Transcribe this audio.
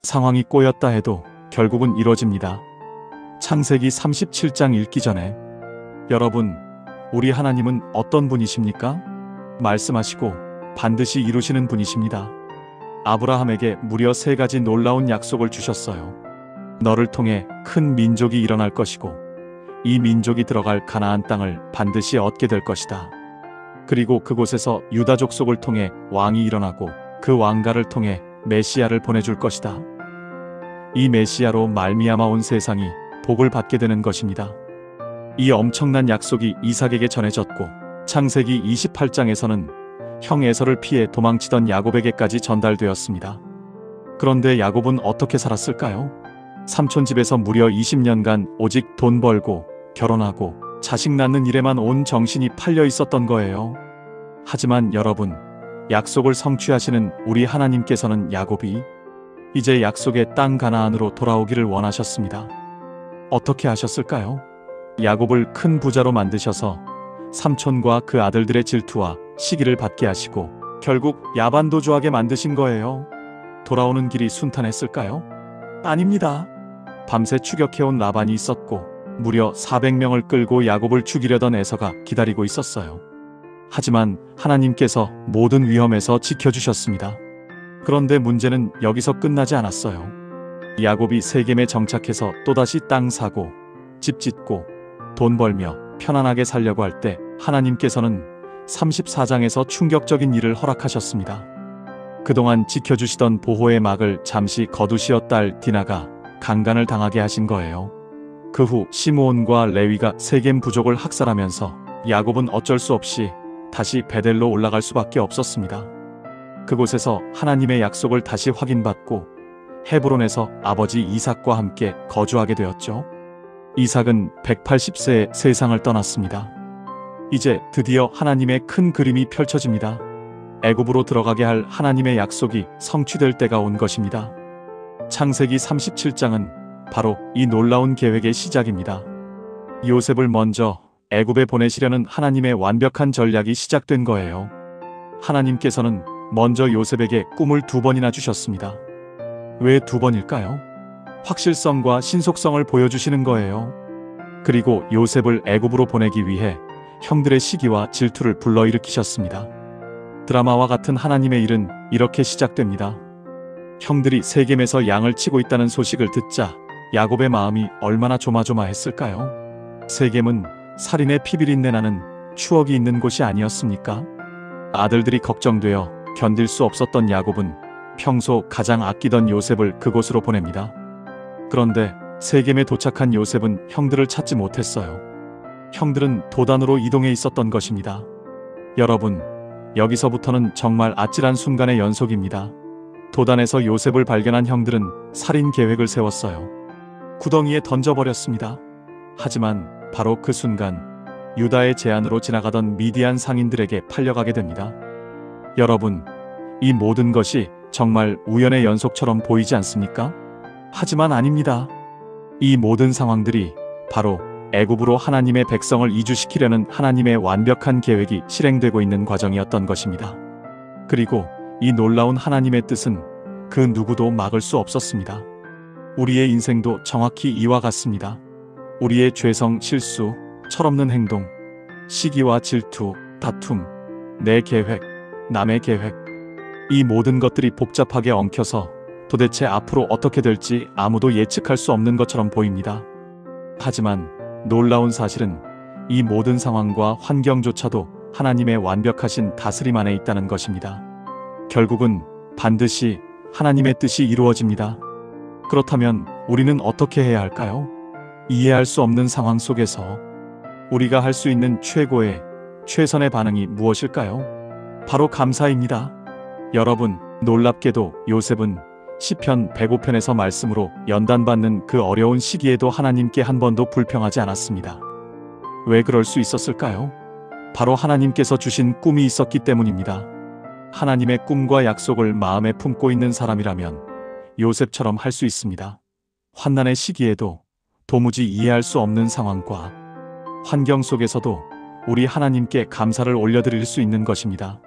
상황이 꼬였다 해도 결국은 이뤄집니다. 창세기 37장 읽기 전에 여러분, 우리 하나님은 어떤 분이십니까? 말씀하시고 반드시 이루시는 분이십니다. 아브라함에게 무려 3가지 놀라운 약속을 주셨어요. 너를 통해 큰 민족이 일어날 것이고 이 민족이 들어갈 가나안 땅을 반드시 얻게 될 것이다. 그리고 그곳에서 유다 족속을 통해 왕이 일어나고 그 왕가를 통해 메시아를 보내줄 것이다. 이 메시아로 말미암아 온 세상이 복을 받게 되는 것입니다. 이 엄청난 약속이 이삭에게 전해졌고 창세기 28장에서는 형 에서를 피해 도망치던 야곱에게까지 전달되었습니다. 그런데 야곱은 어떻게 살았을까요? 삼촌 집에서 무려 20년간 오직 돈 벌고 결혼하고 자식 낳는 일에만 온 정신이 팔려 있었던 거예요. 하지만 여러분, 약속을 성취하시는 우리 하나님께서는 야곱이 이제 약속의 땅 가나안으로 돌아오기를 원하셨습니다. 어떻게 하셨을까요? 야곱을 큰 부자로 만드셔서 삼촌과 그 아들들의 질투와 시기를 받게 하시고 결국 야반도주하게 만드신 거예요. 돌아오는 길이 순탄했을까요? 아닙니다. 밤새 추격해온 라반이 있었고 무려 400명을 끌고 야곱을 죽이려던 에서가 기다리고 있었어요. 하지만 하나님께서 모든 위험에서 지켜주셨습니다. 그런데 문제는 여기서 끝나지 않았어요. 야곱이 세겜에 정착해서 또다시 땅 사고 집 짓고 돈 벌며 편안하게 살려고 할 때 하나님께서는 34장에서 충격적인 일을 허락하셨습니다. 그동안 지켜주시던 보호의 막을 잠시 거두시어 딸 디나가 강간을 당하게 하신 거예요. 그 후 시므온과 레위가 세겜 부족을 학살하면서 야곱은 어쩔 수 없이 다시 베델로 올라갈 수밖에 없었습니다. 그곳에서 하나님의 약속을 다시 확인받고 헤브론에서 아버지 이삭과 함께 거주하게 되었죠. 이삭은 180세에 세상을 떠났습니다. 이제 드디어 하나님의 큰 그림이 펼쳐집니다. 애굽으로 들어가게 할 하나님의 약속이 성취될 때가 온 것입니다. 창세기 37장은 바로 이 놀라운 계획의 시작입니다. 요셉을 먼저 애굽에 보내시려는 하나님의 완벽한 전략이 시작된 거예요. 하나님께서는 먼저 요셉에게 꿈을 2번이나 주셨습니다. 왜 2번일까요? 확실성과 신속성을 보여주시는 거예요. 그리고 요셉을 애굽으로 보내기 위해 형들의 시기와 질투를 불러일으키셨습니다. 드라마와 같은 하나님의 일은 이렇게 시작됩니다. 형들이 세겜에서 양을 치고 있다는 소식을 듣자 야곱의 마음이 얼마나 조마조마했을까요? 세겜은 살인의 피비린내 나는 추억이 있는 곳이 아니었습니까? 아들들이 걱정되어 견딜 수 없었던 야곱은 평소 가장 아끼던 요셉을 그곳으로 보냅니다. 그런데 세겜에 도착한 요셉은 형들을 찾지 못했어요. 형들은 도단으로 이동해 있었던 것입니다. 여러분, 여기서부터는 정말 아찔한 순간의 연속입니다. 도단에서 요셉을 발견한 형들은 살인 계획을 세웠어요. 구덩이에 던져버렸습니다. 하지만 바로 그 순간 유다의 제안으로 지나가던 미디안 상인들에게 팔려가게 됩니다. 여러분, 이 모든 것이 정말 우연의 연속처럼 보이지 않습니까? 하지만 아닙니다. 이 모든 상황들이 바로 애굽으로 하나님의 백성을 이주시키려는 하나님의 완벽한 계획이 실행되고 있는 과정이었던 것입니다. 그리고 이 놀라운 하나님의 뜻은 그 누구도 막을 수 없었습니다. 우리의 인생도 정확히 이와 같습니다. 우리의 죄성, 실수, 철없는 행동, 시기와 질투, 다툼, 내 계획, 남의 계획, 이 모든 것들이 복잡하게 엉켜서 도대체 앞으로 어떻게 될지 아무도 예측할 수 없는 것처럼 보입니다. 하지만 놀라운 사실은 이 모든 상황과 환경조차도 하나님의 완벽하신 다스림 안에 있다는 것입니다. 결국은 반드시 하나님의 뜻이 이루어집니다. 그렇다면 우리는 어떻게 해야 할까요? 이해할 수 없는 상황 속에서 우리가 할 수 있는 최고의, 최선의 반응이 무엇일까요? 바로 감사입니다. 여러분, 놀랍게도 요셉은 시편 105편에서 말씀으로 연단받는 그 어려운 시기에도 하나님께 한 번도 불평하지 않았습니다. 왜 그럴 수 있었을까요? 바로 하나님께서 주신 꿈이 있었기 때문입니다. 하나님의 꿈과 약속을 마음에 품고 있는 사람이라면 요셉처럼 할 수 있습니다. 환난의 시기에도 도무지 이해할 수 없는 상황과 환경 속에서도 우리 하나님께 감사를 올려드릴 수 있는 것입니다.